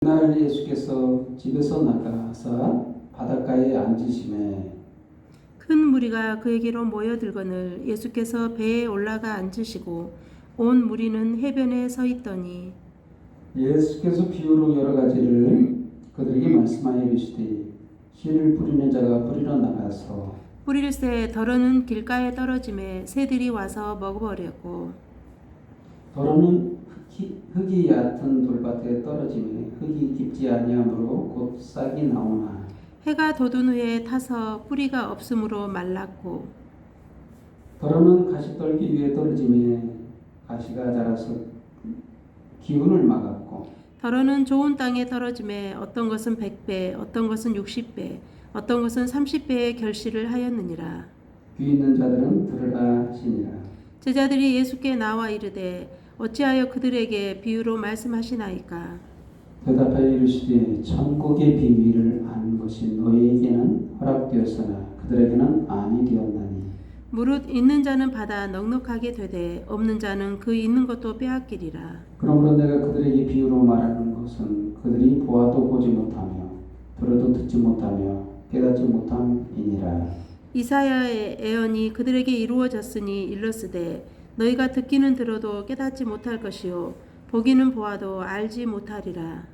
그날 예수께서 집에서 나가사 바닷가에 앉으심에 큰 무리가 그에게로 모여들거늘 예수께서 배에 올라가 앉으시고 온 무리는 해변에 서 있더니 예수께서 비유로 여러 가지를 그들에게 말씀하여 이르시되 씨를 뿌리는 자가 뿌리러 나가서 뿌릴새 덜어는 길가에 떨어짐에 새들이 와서 먹어버렸고 더러는 흙이 얕은 돌밭에 떨어짐에 흙이 깊지 아니하므로 곧 싹이 나오나 해가 돋은 후에 타서 뿌리가 없으므로 말랐고 더러는 가시떨기 위에 떨어짐에 가시가 자라서 기운을 막았고 덜어는 좋은 땅에 떨어짐에 어떤 것은 100배 어떤 것은 60배 어떤 것은 30배의 결실을 하였느니라. 귀 있는 자들은 들으라 하시니라. 제자들이 예수께 나와 이르되 어찌하여 그들에게 비유로 말씀하시나이까. 대답하여 이르시되 천국의 비밀을 아는 것이 너희에게는 허락되었으나 그들에게는 아니 되었나니 무릇 있는 자는 받아 넉넉하게 되되 없는 자는 그 있는 것도 빼앗기리라. 그러므로 내가 그들에게 비유로 말하는 것은 그들이 보아도 보지 못하며 들어도 듣지 못하며 깨닫지 못함이니라. 이사야의 예언이 그들에게 이루어졌으니 일렀으되 너희가 듣기는 들어도 깨닫지 못할 것이요 보기는 보아도 알지 못하리라.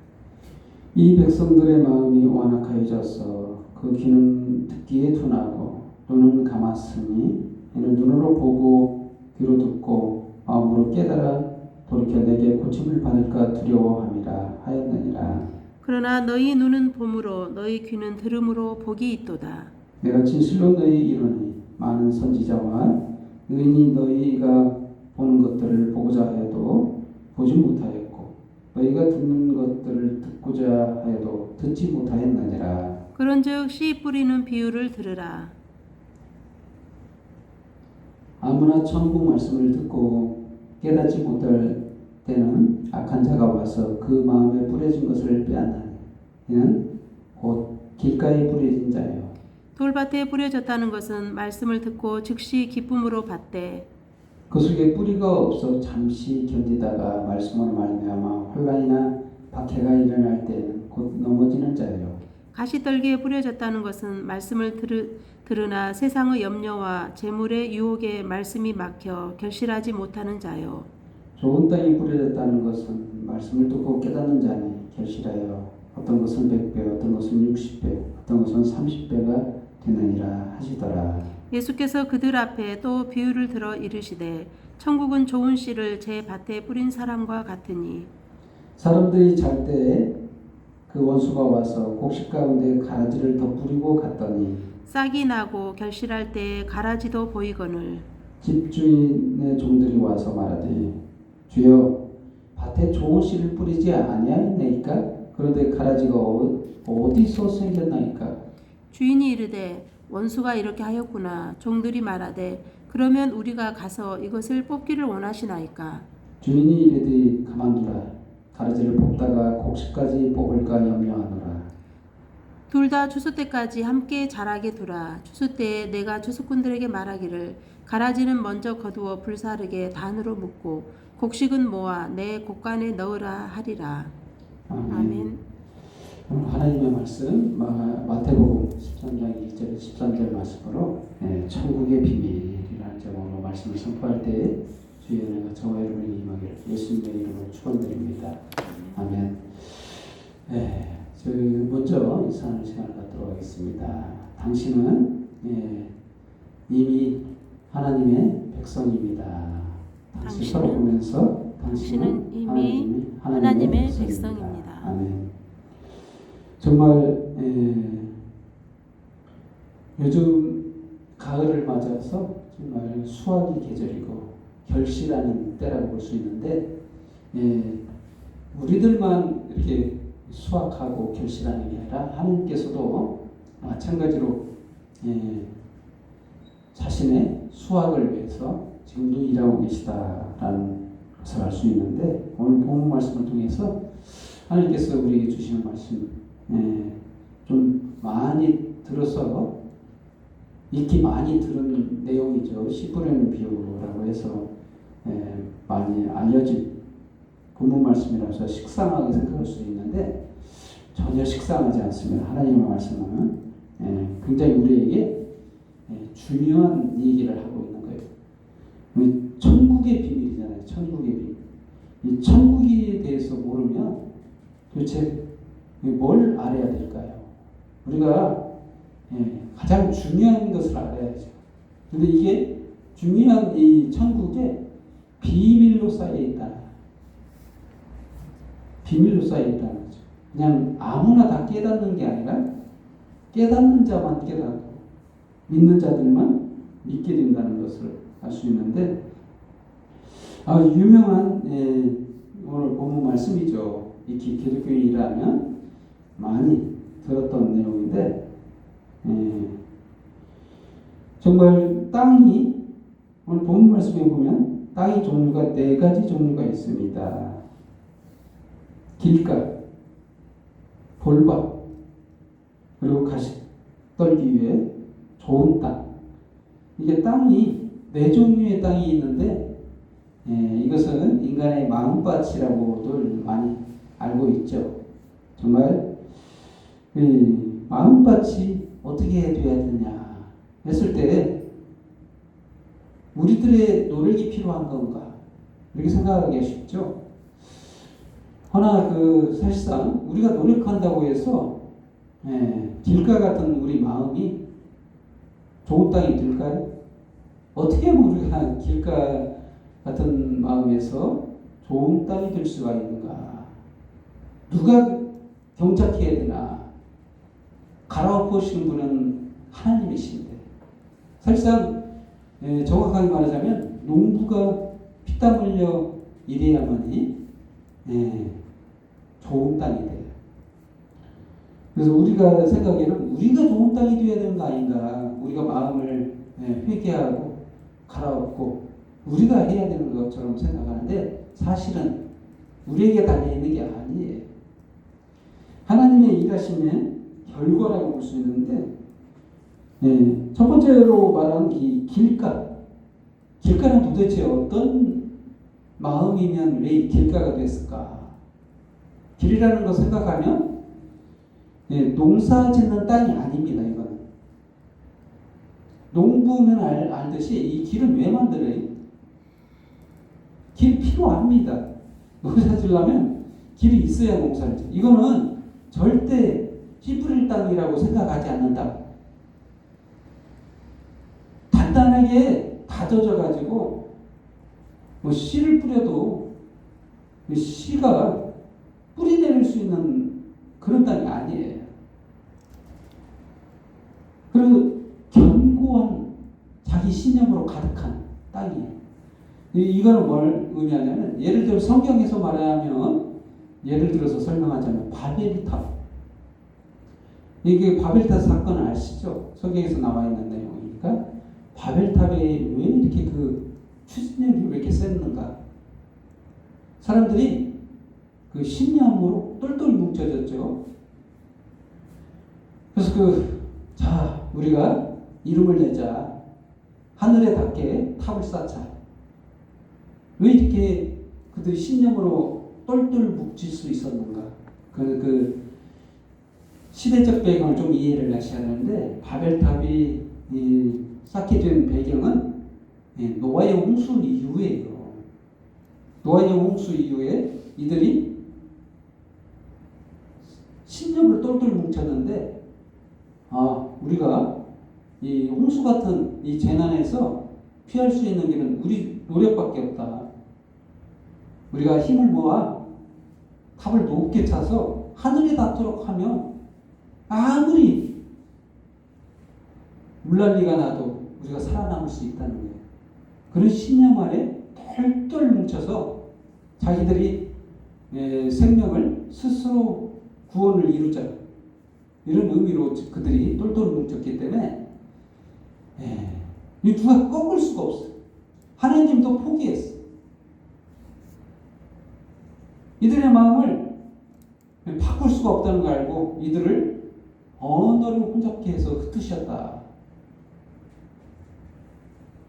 이 백성들의 마음이 완악하여져서 그 귀는 듣기에 둔하고 눈은 감았으니 이는 눈으로 보고 귀로 듣고 마음으로 깨달아 돌이켜 내게 고침을 받을까 두려워함이라 하였느니라. 그러나 너희 눈은 봄으로 너희 귀는 들음으로 복이 있도다. 내가 진실로 너희 이르니 많은 선지자와 의인이 너희가 보는 것들을 보고자 하여도 보지 못하였고 너희가 듣는 것들을 듣고자 하여도 듣지 못하였느니라. 그런즉 씨 뿌리는 비유를 들으라. 아무나 천국 말씀을 듣고 깨닫지 못할 때는 악한 자가 와서 그 마음에 뿌려진 것을 빼앗나니 이는 곧 길가에 뿌려진 자요 돌밭에 뿌려졌다는 것은 말씀을 듣고 즉시 기쁨으로 받되 그 속에 뿌리가 없어 잠시 견디다가 말씀으로 말미암아 혼란이나 박해가 일어날 때는 곧 넘어지는 자예요. 가시떨기에 뿌려졌다는 것은 말씀을 들으나 세상의 염려와 재물의 유혹에 말씀이 막혀 결실하지 못하는 자요. 좋은 땅에 뿌려졌다는 것은 말씀을 듣고 깨닫는 자니 결실하여 어떤 것은 100배, 어떤 것은 60배, 어떤 것은 30배가 되느니라 하시더라. 예수께서 그들 앞에 또 비유를 들어 이르시되 천국은 좋은 씨를 제 밭에 뿌린 사람과 같으니 사람들이 잘 때에 그 원수가 와서 곡식 가운데 가라지를 더 뿌리고 갔더니 싹이 나고 결실할 때에 가라지도 보이거늘 집주인의 종들이 와서 말하되 주여 밭에 좋은 씨를 뿌리지 아니하였나이까? 그런데 가라지가 어디서 생겼나이까? 주인이 이르되 원수가 이렇게 하였구나. 종들이 말하되 그러면 우리가 가서 이것을 뽑기를 원하시나이까? 주인이 이르되 가만두라. 가라지를 뽑다가 곡식까지 뽑을까 염려하노라. 둘 다 추수 때까지 함께 자라게 두라. 추수 때에 내가 추수꾼들에게 말하기를 가라지는 먼저 거두어 불사르게 단으로 묶고 곡식은 모아 내 곡간에 넣으라 하리라. 아멘. 하나님의 말씀 마태복음 13장 1절 13절 말씀으로 천국의 비밀이라는 제목으로 말씀을 선포할 때 주의 은혜가 저와 여러분에게 임하기를 예수님의 이름으로 축원드립니다. 아멘. 먼저 인사하는 시간을 갖도록 하겠습니다. 당신은 이미 하나님의 백성입니다. 당신을 보면서 당신은 이미 하나님의 백성입니다. 아멘. 정말 요즘 가을을 맞아서 정말 수확이 계절이고 결실하는 때라고 볼 수 있는데 우리들만 이렇게 수확하고 결실하는 게 아니라 하나님께서도 마찬가지로 자신의 수확을 위해서 지금도 일하고 계시다라는 것을 알 수 있는데 오늘 본문 말씀을 통해서 하나님께서 우리에게 주시는 말씀 좀 많이 들어서 익히 많이 들은 내용이죠. 씨 뿌리는 비유라고 해서 많이 알려진 본문 말씀이라서 식상하게 생각할 수 있는데 전혀 식상하지 않습니다. 하나님의 말씀은 굉장히 우리에게 중요한 얘기를 하고 있는 거예요. 천국의 비밀이잖아요. 천국의 비밀. 이 천국에 대해서 모르면 도대체 뭘 알아야 될까요? 우리가 가장 중요한 것을 알아야죠. 근데 이게 중요한 이 천국에 비밀로 쌓여 있다. 비밀로 쌓여 있다는 거죠. 그냥 아무나 다 깨닫는 게 아니라 깨닫는 자만 깨닫고 믿는 자들만 믿게 된다는 것을 알 수 있는데, 유명한 오늘 본문 말씀이죠. 이 기독교인이라면 많이 들었던 내용인데, 정말 땅이 오늘 본문 말씀에 보면 땅의 종류가 4가지 종류가 있습니다. 길가, 볼밭, 그리고 가시떨기 위에 좋은 땅. 이게 땅이 4종류의 땅이 있는데, 이것은 인간의 마음밭이라고들 많이 알고 있죠. 정말 마음밭이 어떻게 돼야 되냐 했을 때 우리들의 노력이 필요한 건가 이렇게 생각하기가 쉽죠. 허나 사실상 우리가 노력한다고 해서 길가 같은 우리 마음이 좋은 땅이 될까요? 어떻게 하면 우리가 길가 같은 마음에서 좋은 땅이 될 수가 있는가? 누가 경작해야 되나? 갈아엎으시는 분은 하나님이신데, 사실상 정확하게 말하자면 농부가 피땀 흘려 일해야만이 좋은 땅이 돼요. 그래서 우리가 생각에는 우리가 좋은 땅이 되어야 되는 거 아닌가? 우리가 마음을 회개하고 갈아엎고 우리가 해야 되는 것처럼 생각하는데, 사실은 우리에게 달려있는 게 아니에요. 하나님의 일하심의 결과라고 볼 수 있는데, 첫 번째로 말하는 이 길가는 도대체 어떤 마음이면 왜 길가가 됐을까? 길이라는 거 생각하면 농사 짓는 땅이 아닙니다. 이거는 농부는 알듯이 이 길은 왜 만들어요? 길 필요합니다. 농사 지려면 길이 있어야 농사를 지. 이거는 절대 씨 뿌릴 땅이라고 생각하지 않는다. 단단하게 다져져 가지고 씨를 뿌려도 씨가 뿌리 내릴 수 있는 그런 땅이 아니에요. 그리고 견고한 자기 신념으로 가득한 땅이에요. 이거는 뭘 의미하냐면, 예를 들어 성경에서 말하면, 예를 들어서 설명하자면 바벨 탑. 이게 바벨탑 사건을 아시죠? 성경에서 나와 있는 내용이니까. 바벨탑에 왜 이렇게 추진력이 왜 이렇게 셌는가? 사람들이 신념으로 똘똘 뭉쳐졌죠. 그래서 우리가 이름을 내자. 하늘에 닿게 탑을 쌓자. 왜 이렇게 그들이 신념으로 똘똘 뭉칠 수 있었는가? 시대적 배경을 좀 이해를 하셔야 하는데, 바벨탑이 쌓게 된 배경은 노아의 홍수 이후에요. 노아의 홍수 이후에 이들이 신념을 똘똘 뭉쳤는데, 우리가 이 홍수 같은 이 재난에서 피할 수 있는 길은 우리 노력밖에 없다. 우리가 힘을 모아 탑을 높게 차서 하늘에 닿도록 하면 아무리 물난리가 나도 우리가 살아남을 수 있다는 거예요. 그런 신념 아래 똘똘 뭉쳐서 자기들이 생명을 스스로 구원을 이루자, 이런 의미로 그들이 똘똘 뭉쳤기 때문에 누가 꺾을 수가 없어요. 하나님도 포기했어요. 이들의 마음을 바꿀 수가 없다는 걸 알고 이들을 언어를 혼잡케 해서 흩으셨다.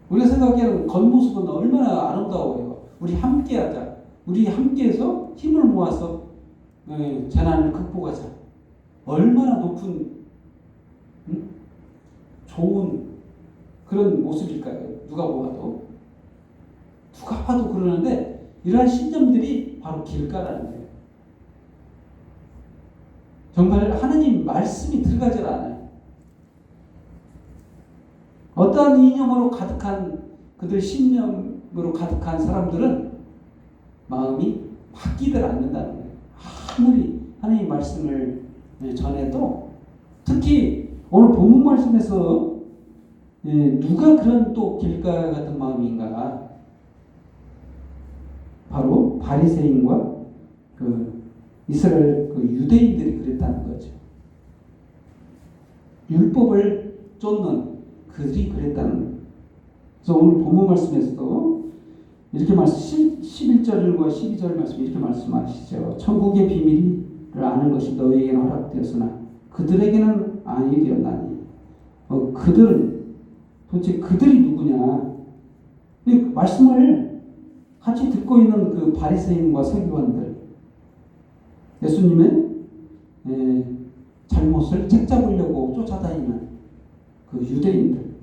우리가 생각하기에는 겉모습은 얼마나 아름다워요. 우리 함께하자. 우리 함께해서 힘을 모아서 재난을 극복하자. 얼마나 높은 좋은 그런 모습일까요? 누가 봐도 그러는데 이러한 신념들이 바로 길가라는 거예요. 정말 하느님 말씀이 들어가질 않아요. 어떠한 이념으로 가득한 그들 신념으로 가득한 사람들은 마음이 바뀌들 않는다는 거예요. 아무리 하느님 말씀을 전해도 특히 오늘 본문 말씀에서 누가 그런 또 길가 같은 마음인가? 바로 바리새인과 그 이스라엘 그 유대인들이 그랬다는 거죠. 율법을 쫓는 그들이 그랬다는 거예요. 그래서 오늘 본문 말씀에서도 이렇게 11절과 12절 말씀 이렇게 말씀하시죠. 천국의 비밀을 아는 것이 너희에게는 허락되었으나 그들에게는 아니 되었나니. 그들은 도대체 그들이 누구냐? 이 말씀을 같이 듣고 있는 그 바리새인과 서기관들, 예수님의 잘못을 책잡으려고 쫓아다니는 그 유대인들,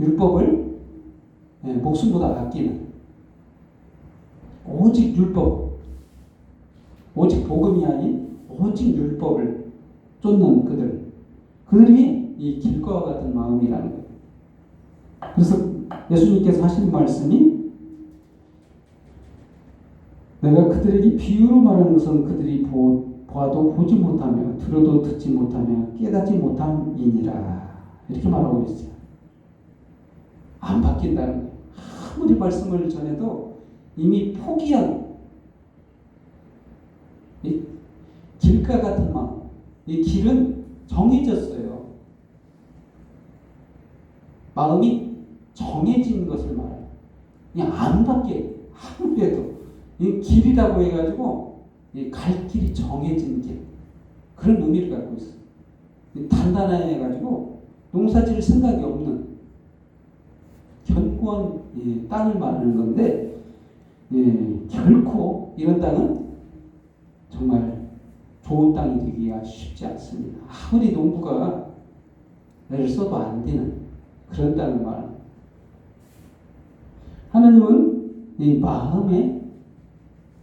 율법을 목숨보다 아끼는 오직 율법, 오직 복음이 아닌 오직 율법을 쫓는 그들이 이 길가와 같은 마음이라는 거예요. 그래서 예수님께서 하신 말씀이 내가 그들에게 비유로 말하는 것은 그들이 보아도 보지 못하며 들어도 듣지 못하며 깨닫지 못함이니라 이렇게 말하고 있어요. 안 바뀐다는 거예요. 아무리 말씀을 전해도 이미 포기한 이 길가 같은 마음, 이 길은 정해졌어요. 마음이 정해진 것을 말해요. 그냥 안 바뀌어요. 아무리 해도 이 길이라고 해가지고 갈 길이 정해진 길, 그런 의미를 갖고 있어요. 단단해가지고 농사질 생각이 없는 견고한 땅을 말하는 건데 결코 이런 땅은 정말 좋은 땅이 되기가 쉽지 않습니다. 아무리 농부가 애를 써도 안 되는 그런 땅을 말합니다. 하나님은 이 마음에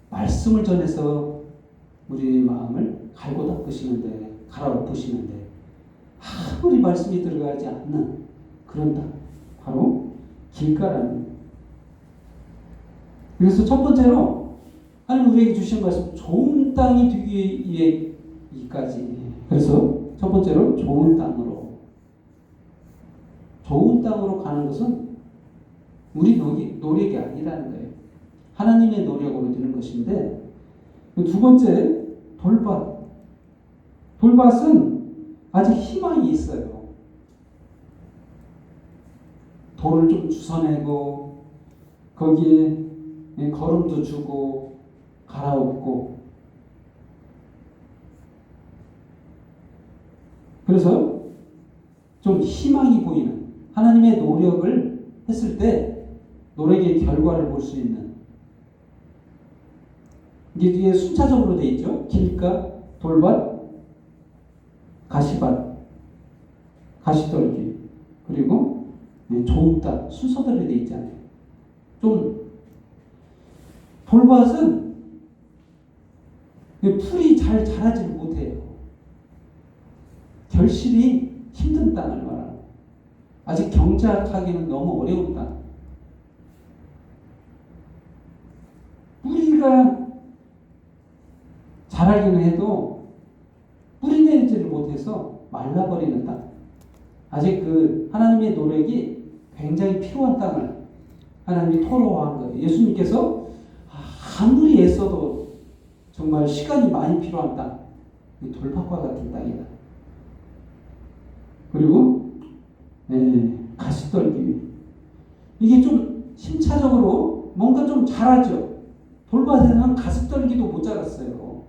말씀을 전해서 우리 마음을 갈고 닦으시는데, 갈아엎으시는데 아무리 말씀이 들어가지 않는 그런 땅, 바로 길가라는 거예요. 그래서 첫 번째로 하나님 우리에게 주신 말씀, 좋은 땅이 되기 위해까지. 그래서 첫 번째로 좋은 땅으로 가는 것은 우리 노력이 아니라는 거예요. 하나님의 노력으로 되는 것인데, 두 번째 돌밭은 아직 희망이 있어요. 돌을 좀 주워내고 거기에 거름도 주고 갈아엎고, 그래서 좀 희망이 보이는, 하나님의 노력을 했을 때 노력의 결과를 볼 수 있는, 이게 뒤에 순차적으로 되어 있죠. 길가, 돌밭, 가시밭, 가시떨기, 그리고 좋은 땅, 순서대로 되어 있잖아요. 좀 돌밭은 풀이 잘 자라지 못해요. 결실이 힘든 땅을 말합니다. 아직 경작하기는 너무 어려운 땅. 뿌리가 자라기는 해도 뿌리 내리지를 못해서 말라버리는 땅. 아직 그 하나님의 노력이 굉장히 필요한 땅을 하나님이 토로한 거예요. 예수님께서 아무리 애써도 정말 시간이 많이 필요한 땅, 돌밭과 같은 땅이다. 그리고 가시떨기, 이게 좀 심차적으로 뭔가 좀 자라죠. 돌밭에는 가시떨기도 못 자랐어요.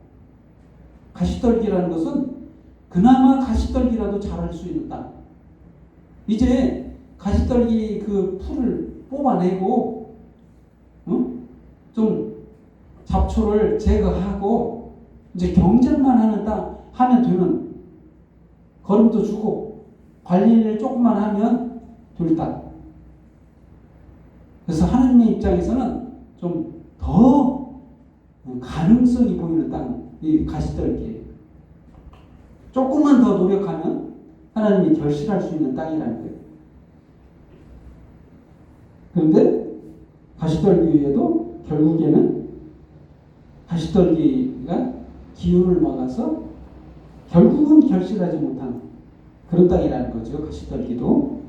가시떨기라는 것은 그나마 가시떨기라도 자랄 수 있는 땅. 이제 가시떨기 그 풀을 뽑아내고 좀 잡초를 제거하고 이제 경작만 하는 땅, 하면 되는, 거름도 주고 관리를 조금만 하면 될 땅. 그래서 하나님의 입장에서는 좀 더 가능성이 보이는 땅, 이 가시떨기예요. 조금만 더 노력하면 하나님이 결실할 수 있는 땅이라는 거예요. 그런데 가시떨기에도 결국에는 가시떨기가 기운을 막아서 결국은 결실하지 못한 그런 땅이라는 거죠. 가시떨기도.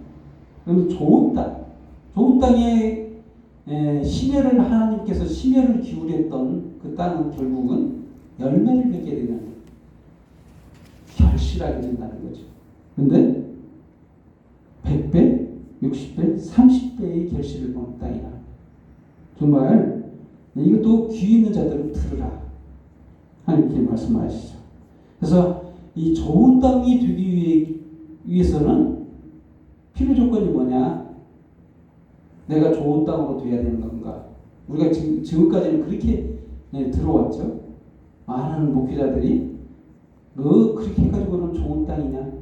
그럼 좋은 땅, 좋은 땅에 심혈을 하나님께서 심혈을 기울였던 그 땅은 결국은 열매를 맺게 되는, 결실하게 된다는 거죠. 그런데 100배, 60배, 30배의 결실을 보는 땅이다. 정말 이것도 귀 있는 자들은 들으라, 하나님께 말씀하시죠. 그래서 이 좋은 땅이 되기 위해서는 필요 조건이 뭐냐? 내가 좋은 땅으로 돼야 되는 건가? 우리가 지금까지는 그렇게 들어왔죠. 많은 목회자들이 너 그렇게 해가지고는 좋은 땅이냐?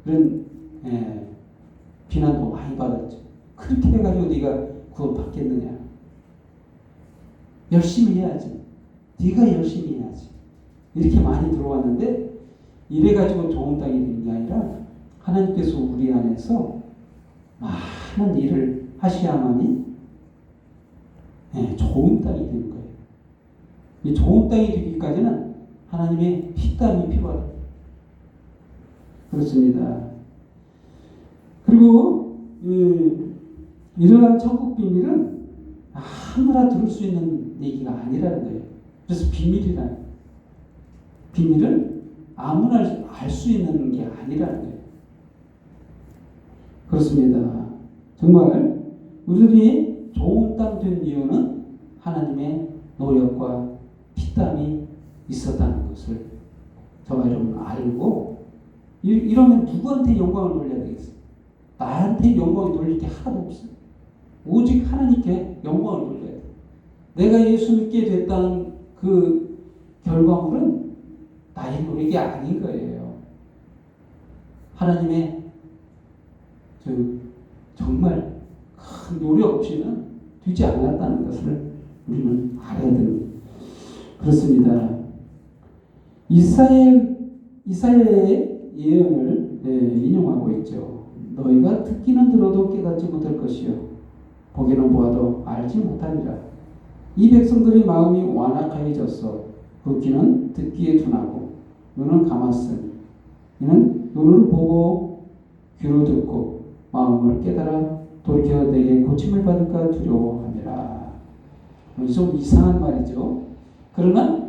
그런 비난도 많이 받았죠. 그렇게 해가지고 네가 구원 받겠느냐? 열심히 해야지. 네가 열심히 해야지. 이렇게 많이 들어왔는데, 이래가지고 좋은 땅이 되는 게 아니라 하나님께서 우리 안에서 많은 일을 하셔야만이 좋은 땅이 되는 거예요. 이 좋은 땅이 되기까지는 하나님의 피땀이 필요하다. 그렇습니다. 그리고 이러한 천국 비밀은 아무나 들을 수 있는 얘기가 아니라는 거예요. 그래서 비밀이란, 비밀은 아무나 알 수 있는 게 아니라는 거예요. 그렇습니다. 정말 우리들이 좋은 땅 된 이유는 하나님의 노력과 피땀이 있었다는 것을 저와 여러분 알고, 이러면 누구한테 영광을 돌려야 되겠어요? 나한테 영광을 돌릴 게 하나도 없어요. 오직 하나님께 영광을 돌려야 돼요. 내가 예수 믿게 됐다는 그 결과물은 나의 노력이 아닌 거예요. 하나님의 정말 큰 노력 없이는 되지 않았다는 것을 우리는 알아야 됩니다. 그렇습니다. 이사야의 예언을 인용하고 있죠. 너희가 듣기는 들어도 깨닫지 못할 것이요, 보기는 보아도 알지 못하리라. 이 백성들의 마음이 완악하여졌어. 그 귀는 듣기에 둔하고 눈은 감았으니 이는 눈으로 보고 귀로 듣고 마음을 깨달아 돌이켜 내게 고침을 받을까 두려워함이라. 좀 이상한 말이죠. 그러나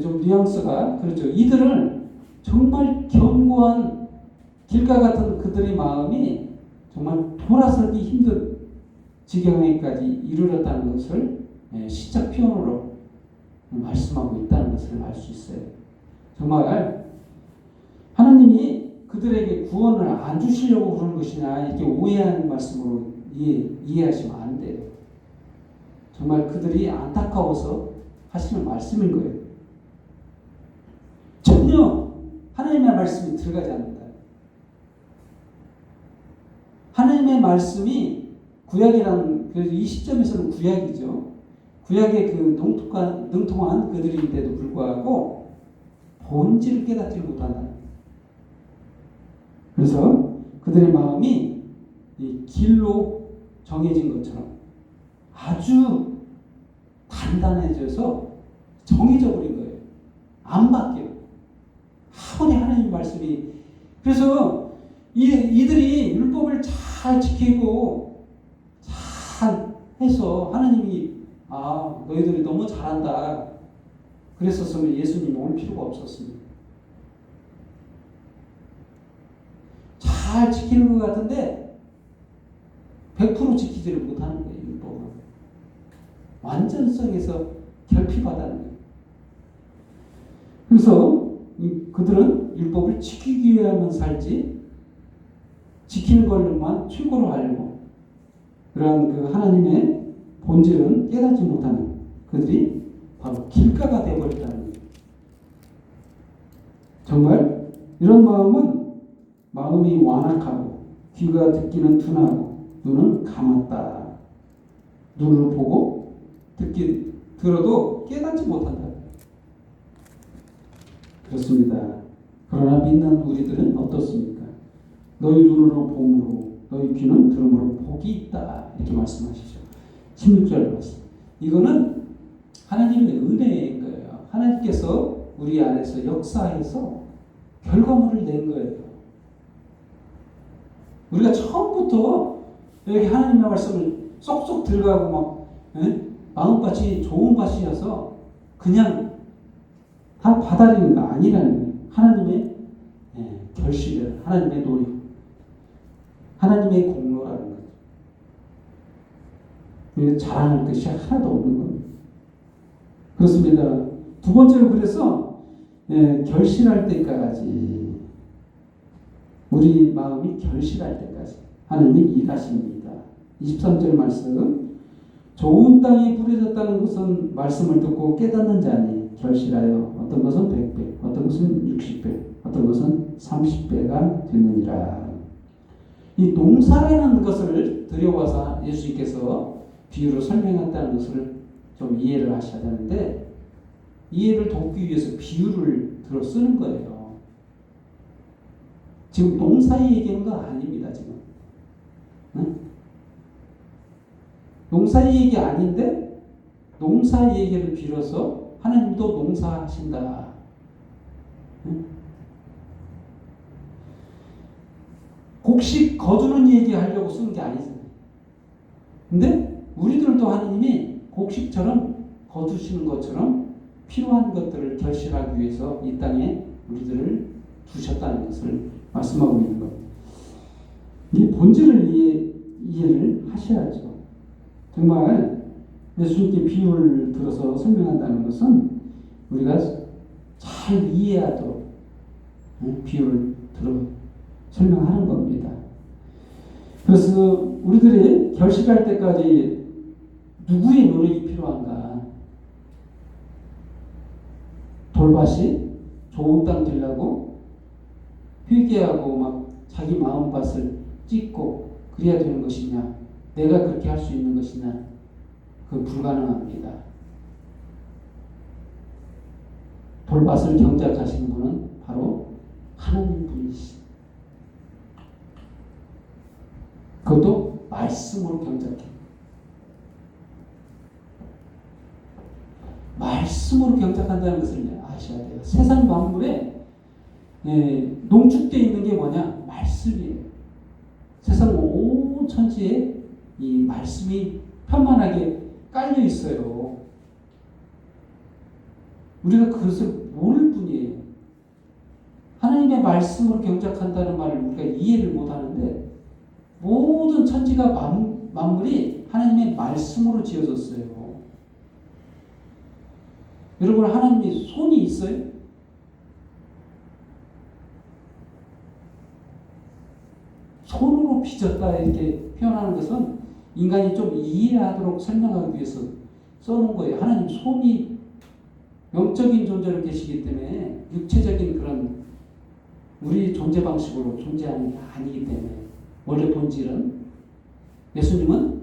좀 뉘앙스가 그렇죠. 이들은 정말 견고한 길가 같은 그들의 마음이 정말 돌아서기 힘든 지경에까지 이르렀다는 것을 시적 표현으로 말씀하고 있다는 것을 알 수 있어요. 정말 하나님이 그들에게 구원을 안 주시려고 그러는 것이냐, 이렇게 오해하는 말씀으로 이해하시면 안 돼요. 정말 그들이 안타까워서 하시는 말씀인 거예요. 전혀 하나님의 말씀이 들어가지 않는다. 하나님의 말씀이 구약이라는, 이 시점에서는 구약이죠. 구약의 그 능통한 그들인데도 불구하고 본질을 깨닫지 못한다. 그래서 그들의 마음이 이 길로 정해진 것처럼 아주 단단해져서 정해져 버린 거예요. 안 바뀌어요. 아무리 하나님 말씀이. 그래서 이들이 율법을 잘 지키고 잘 해서 하나님이 너희들이 너무 잘한다 그랬었으면 예수님 올 필요가 없었습니다. 잘 지키는 것 같은데 100% 지키지를 못하는 거예요. 율법은 완전성에서 결핍하다는 거예요. 그래서 그들은 율법을 지키기 위해만 살지 지키는 걸로만 최고로 하려고, 그러한 그 하나님의 본질은 깨닫지 못하는 그들이 바로 길가가 되어버렸다는 거예요. 정말 이런 마음이 완악하고 귀가 듣기는 둔하고 눈은 감았다. 눈으로 보고 들어도 깨닫지 못한다. 그렇습니다. 그러나 믿는 우리들은 어떻습니까? 너희 눈으로 봄으로 너희 귀는 들음으로 복이 있다. 이렇게 말씀하시죠. 16절 말씀. 이거는 하나님의 은혜인 거예요. 하나님께서 우리 안에서 역사해서 결과물을 낸 거예요. 우리가 처음부터 여기 하나님의 말씀을 쏙쏙 들어가고 마음밭이 좋은 밭이어서 그냥 다 받아들이는 거 아니라는 거예요. 하나님의 결실이에요. 하나님의 노력, 하나님의 공로라는 거죠. 자랑할 것이 하나도 없는 겁니다. 그렇습니다. 두 번째로 그래서 결실할 때까지, 우리 마음이 결실할 때까지 하나님이 일하십니다. 23절 말씀. 좋은 땅에 뿌려졌다는 것은 말씀을 듣고 깨닫는 자니 결실하여 어떤 것은 100배, 어떤 것은 60배, 어떤 것은 30배가 되느니라. 이 농사라는 것을 들여와서 예수님께서 비유로 설명했다는 것을 좀 이해를 하셔야 되는데, 이해를 돕기 위해서 비유를 들어 쓰는 거예요. 지금 농사 얘기하는 거 아닙니다. 지금 농사 얘기 아닌데 농사 얘기를 빌어서 하나님도 농사하신다. 곡식 거두는 얘기하려고 쓴 게 아니잖아요. 근데 우리들도 하나님이 곡식처럼 거두시는 것처럼 필요한 것들을 결실하기 위해서 이 땅에 우리들을 두셨다는 것을 말씀하고 있는 겁니다. 이 본질을 이해를 하셔야죠. 정말 예수님께 비유를 들어서 설명한다는 것은 우리가 잘 이해하도록 비유를 들어 설명하는 겁니다. 그래서 우리들이 결실할 때까지 누구의 노력이 필요한가? 돌밭이 좋은 땅 되려고 회개하고 막 자기 마음밭을 찢고 그래야 되는 것이냐? 내가 그렇게 할 수 있는 것이냐? 그건 불가능합니다. 돌밭을 경작하시는 분은 바로 하나님 분이시죠. 그것도 말씀으로 경작해. 말씀으로 경작한다는 것을 아셔야 돼요. 세상 만물에 농축되어 있는 게 뭐냐? 말씀이에요. 세상 온 천지에 이 말씀이 편만하게 깔려 있어요. 우리가 그것을 모를 뿐이에요. 하나님의 말씀으로 경작한다는 말을 우리가 이해를 못하는데, 모든 천지가 만물이 하나님의 말씀으로 지어졌어요. 여러분, 하나님이 손이 있어요? 손으로 빚었다 이렇게 표현하는 것은 인간이 좀 이해하도록 설명하기 위해서 써놓은 거예요. 하나님 손이 영적인 존재로 계시기 때문에 육체적인 그런 우리 존재 방식으로 존재하는 게 아니기 때문에, 원래 본질은 예수님은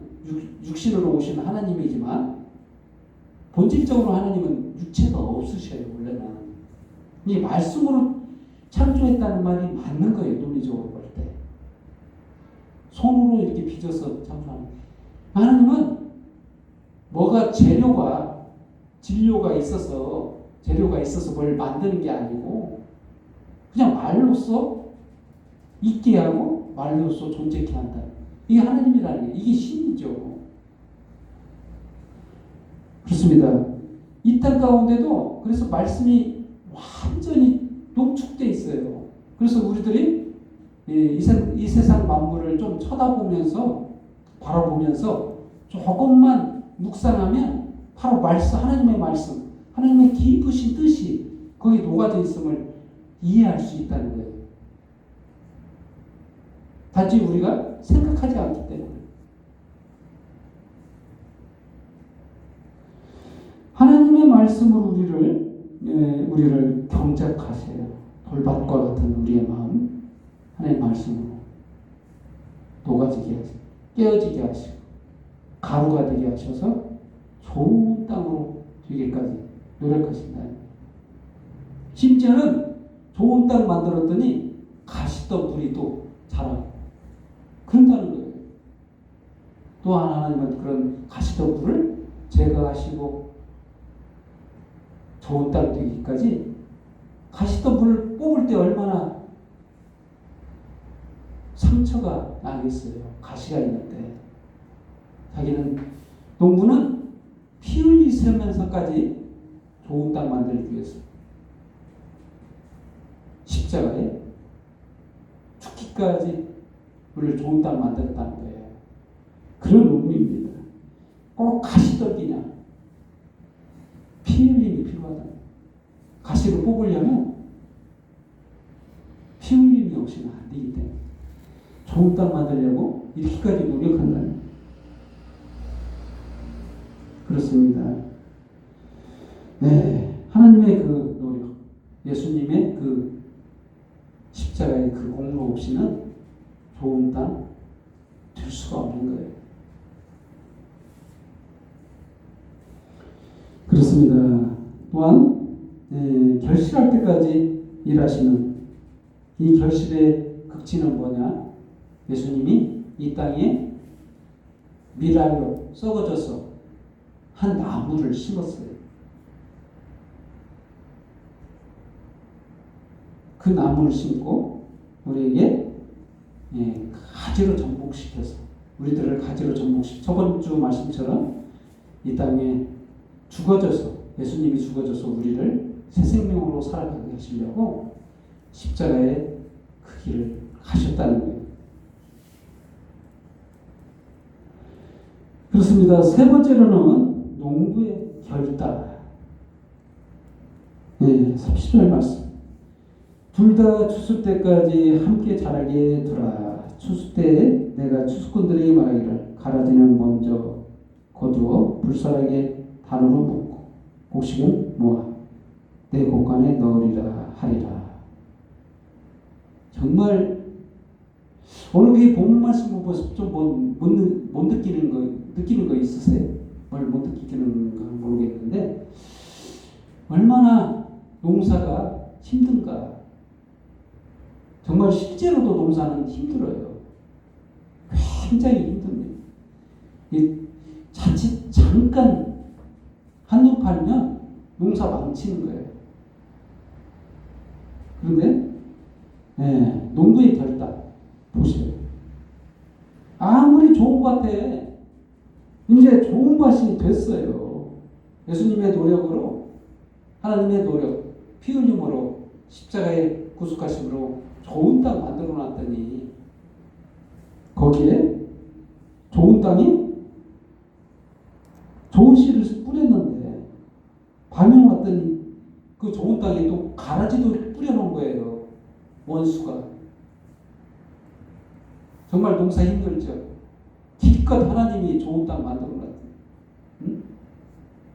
육신으로 오신 하나님이지만 본질적으로 하나님은 육체가 없으셔요. 원래는 이 말씀으로 창조했다는 말이 맞는 거예요. 논리적으로 볼 때 손으로 이렇게 빚어서 창조하는. 하나님은 뭐가 재료가 있어서 뭘 만드는 게 아니고 그냥 말로써 있게 하고 말로써 존재케 한다. 이게 하나님이라는 게, 이게 신이죠. 그렇습니다. 이 땅 가운데도 그래서 말씀이 완전히 농축되어 있어요. 그래서 우리들이 이 세상 만물을 좀 바라보면서 조금만 묵상하면 바로 하나님의 말씀, 하나님의 깊으신 뜻이 거기 녹아져 있음을 이해할 수 있다는 거예요. 단지 우리가 생각하지 않기 때문에. 하나님의 말씀으로 우리를 경작하세요. 돌밭과 같은 우리의 마음 하나님의 말씀으로 녹아지게 하시고 깨어지게 하시고 가루가 되게 하셔서 좋은 땅으로 되기까지 노력하신다. 심지어는 좋은 땅 만들었더니 가시던 물이 또 자라고 그런다는 거예요. 또한 하나님은 그런 가시던 물을 제거하시고 좋은 땅 되기까지 가시던 물을 뽑을 때 얼마나 상처가 나겠어요. 가시가 있는데 자기는 농부는 피 흘리면서까지 좋은 땅 만들기 위해서 십자가에 죽기까지 우리를 좋은 땅 만들었다는 거예요. 그런 의미입니다. 꼭 가시떡이냐 피 흘림이 필요하다. 가시를 뽑으려면 피 흘림이 없이는 안 되기 때문에 좋은 땅 만들려고 이렇게까지 노력한다는 그렇습니다. 네, 하나님의 그 노력, 예수님의 그 십자가의 그 공로 없이는 좋은 땅 될 수가 없는 거예요. 그렇습니다. 또한 결실할 때까지 일하시는 이 결실의 극치는 뭐냐? 예수님이 이 땅에 밀알로 썩어져서 한 나무를 심었어요. 그 나무를 심고 우리에게 가지로 전복시켜서 우리들을 가지로 전복시켜 저번 주 말씀처럼 이 땅에 죽어져서 예수님이 죽어져서 우리를 새 생명으로 살아가게 하시려고 십자가의 그 길을 가셨다는 거예요. 그렇습니다. 세 번째로는 농부의 결단. 30절 말씀. 둘 다 추수 때까지 함께 자라게 두라. 추수 때에 내가 추수꾼들에게 말하기를 가라지는 먼저 거두어 불사르게 단으로 묶고 곡식은 모아 내 곡간에 넣으리라 하리라. 정말 오늘 이 본문 말씀을 보면서 좀 못 느끼는 거 있으세요? 뭘 못 느끼는가 모르겠는데 얼마나 농사가 힘든가. 정말 실제로도 농사는 힘들어요. 굉장히 힘듭니다. 자칫 잠깐 한눈 팔면 농사 망치는 거예요. 그런데 농부의 결단 보세요. 아무리 좋은 밭에 이제 좋은 밭이 됐어요. 예수님의 노력으로 하나님의 노력 피 흘림으로 십자가의 구속하심으로 좋은 땅 만들어 놨더니 거기에 좋은 땅이 좋은 씨를 뿌렸는데 밤에 왔더니 그 좋은 땅에 또 가라지도 뿌려놓은 거예요. 원수가. 정말 농사 힘들죠. 기껏 하나님이 좋은 땅 만들어 놨더니 응?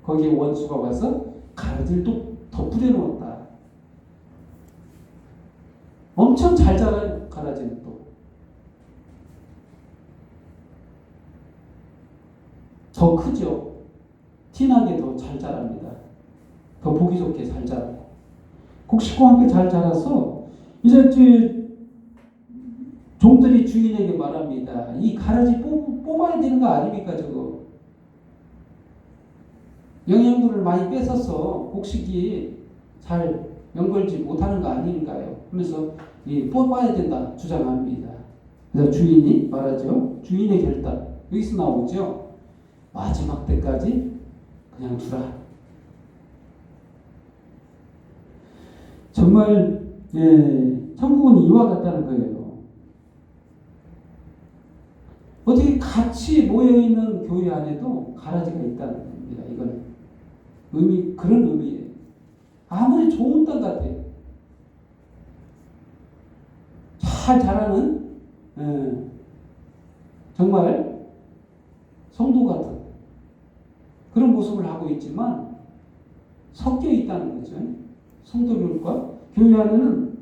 거기에 원수가 와서 가라지를 또 더 뿌려놓았다. 엄청 잘 자라요. 가라지는 또. 더 크죠. 티나게 더 잘 자랍니다. 더 보기 좋게 잘 자라고. 곡식과 함께 잘 자라서 이제 종들이 주인에게 말합니다. 이 가라지 뽑아야 되는 거 아닙니까 저거. 영양분을 많이 뺏어서 곡식이 잘 연결지 못하는 거 아닌가요? 하면서 뽑아야 된다 주장합니다. 그래서 주인이 말하죠. 주인의 결단. 여기서 나오죠. 마지막 때까지 그냥 두라. 정말 천국은 이와 같다는 거예요. 어떻게 같이 모여있는 교회 안에도 가라지가 있다는 겁니다. 이거는 그런 의미예요. 아무리 좋은 땅 같아요. 잘 자라는 정말 성도 같은 그런 모습을 하고 있지만 섞여 있다는 거죠. 성도들과 교회 안에는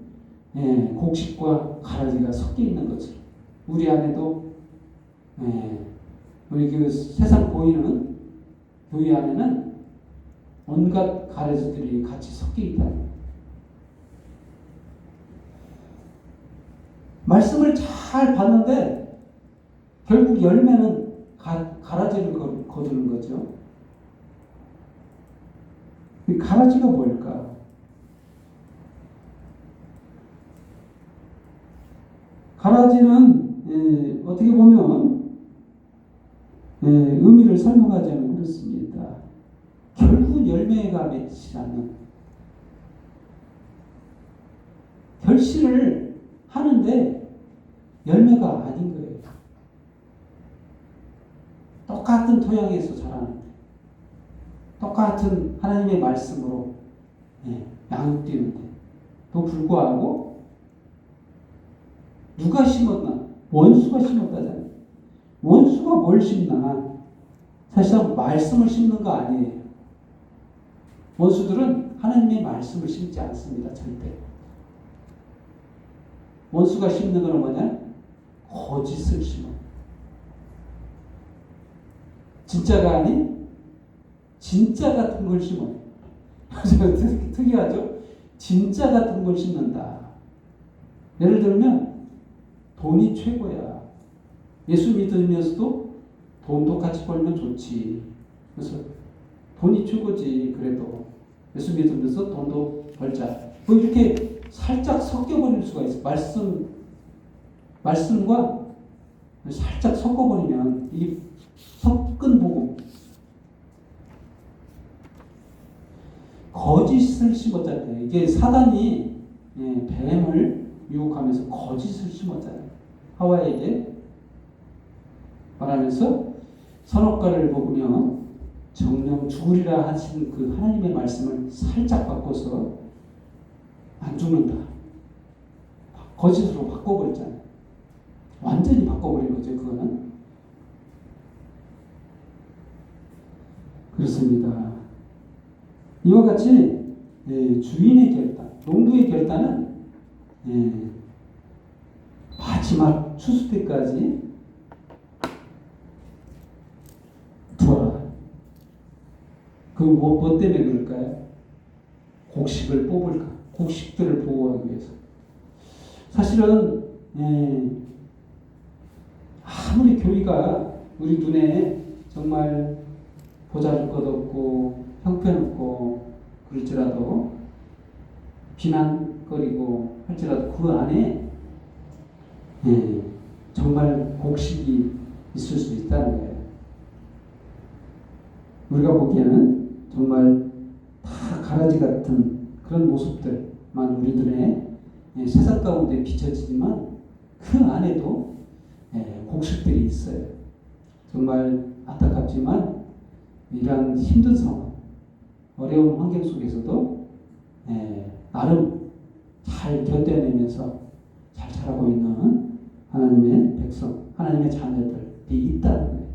곡식과 가라지가 섞여 있는 것처럼 우리 안에도 우리 그 세상 보이는 교회 안에는 온갖 가라지들이 같이 섞여 있다. 말씀을 잘 봤는데 결국 열매는 가라지를 거두는 거죠. 이 가라지가 뭘까? 가라지는 어떻게 보면 의미를 설명하자면 그렇습니다. 결국은 열매가 맺지 않는 결실을 하는데 열매가 아닌 거예요. 똑같은 토양에서 자라는데 똑같은 하나님의 말씀으로 양육되는데 또 불구하고 누가 심었나? 원수가 심었다잖아요. 원수가 뭘 심나? 사실상 말씀을 심는 거 아니에요. 원수들은 하나님의 말씀을 심지 않습니다. 절대. 원수가 심는 건 뭐냐? 거짓을 심어. 진짜가 아닌 진짜 같은 걸 심어. 특이하죠? 진짜 같은 걸 심는다. 예를 들면 돈이 최고야. 예수 믿으면서도 돈 똑같이 벌면 좋지. 그래서 돈이 최고지. 그래도 예수 믿으면서 돈도 벌자. 뭐 이렇게 살짝 섞여버릴 수가 있어. 말씀과 살짝 섞어버리면 이게 섞은 복음. 거짓을 심었잖아요. 이게 사단이 뱀을 유혹하면서 거짓을 심었잖아요. 하와에게 말하면서 선악과를 먹으면 정령 죽으리라 하신 그 하나님의 말씀을 살짝 바꿔서 안 죽는다. 거짓으로 바꿔버렸잖아요. 완전히 바꿔버린 거죠. 그거는. 그렇습니다. 이와 같이 주인의 결단, 농부의 결단은 마지막 추수 때까지 두어라. 뭐 때문에 그럴까요? 곡식을 뽑을까? 곡식들을 보호하기 위해서. 사실은 아무리 교회가 우리 눈에 정말 보잘것없고 형편없고 그럴지라도 비난거리고 할지라도 그 안에 정말 곡식이 있을 수 있다는 거예요. 우리가 보기에는 정말 다 가라지 같은 그런 모습들만 우리들의 세상 가운데 비춰지지만 그 안에도 곡식들이 있어요. 정말 안타깝지만 이러한 힘든 상황, 어려운 환경 속에서도 나름 잘 견뎌내면서 잘 자라고 있는 하나님의 백성, 하나님의 자녀들이 있다는 거예요.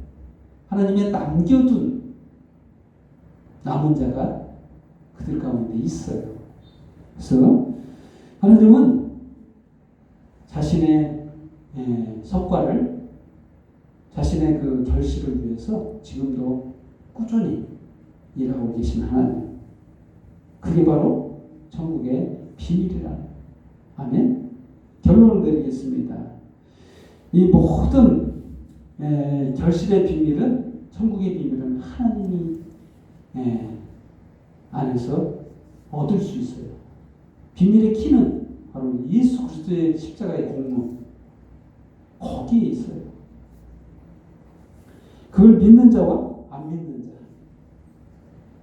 하나님의 남겨둔 남은 자가 그들 가운데 있어요. 그래서 하나님은 자신의 성과를, 자신의 그 결실을 위해서 지금도 꾸준히 일하고 계신 하나님. 그게 바로 천국의 비밀이라. 아멘. 결론을 내리겠습니다. 이 모든 결실의 비밀은, 천국의 비밀은 하나님이 안에서 얻을 수 있어요. 비밀의 키는 바로 예수 그리스도의 십자가의 공로, 거기에 있어요. 그걸 믿는 자와 안 믿는 자,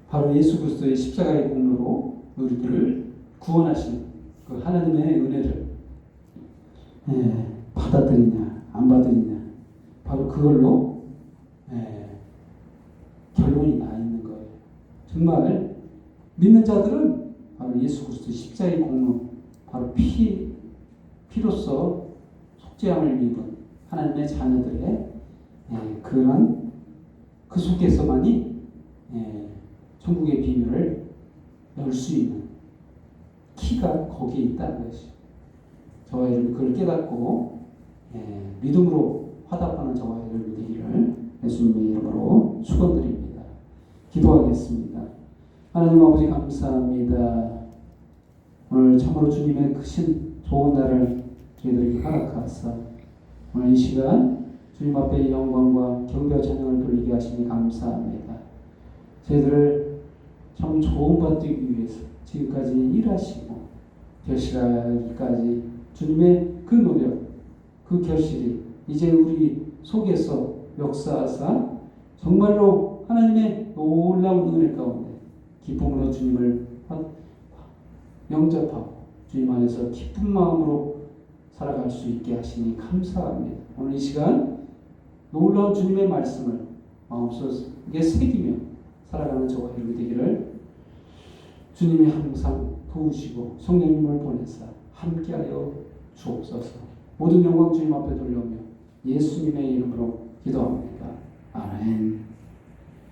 바로 예수 그리스도의 십자가의 공로로 우리들을 구원하신 그 하나님의 은혜를 받아들이냐 안 받아들이냐, 바로 그걸로 결론이 나 있는 거예요. 정말 믿는 자들은 바로 예수 그리스도 십자가의 공로, 바로 피로써 속죄함을 입은 하나님의 자녀들의 그런 그 속에서만이 천국의 비밀을 열 수 있는 키가 거기에 있다는 것이. 저와 여러분 그걸 깨닫고 믿음으로 화답하는 저와 여러분 되기를 예수님의 이름으로 축원드립니다. 기도하겠습니다. 하나님 아버지 감사합니다. 오늘 참으로 주님의 크신 좋은 날을 저희들에게 허락하사 오늘 이 시간 주님 앞에 영광과 경배와 찬양을 돌리게 하시니 감사합니다. 저희들을 참 좋은 받기 위해서 지금까지 일하시고 결실하기까지 주님의 그 노력, 그 결실이 이제 우리 속에서 역사하사 정말로 하나님의 놀라운 은혜 가운데 기쁨으로 주님을 영접하고 주님 안에서 기쁜 마음으로 살아갈 수 있게 하시니 감사합니다. 오늘 이 시간 놀라운 주님의 말씀을 마음속에 새기며 살아가는 저와 여러분 되기를 주님이 항상 도우시고 성령님을 보내사 함께하여 주옵소서. 모든 영광 주님 앞에 돌려오며 예수님의 이름으로 기도합니다.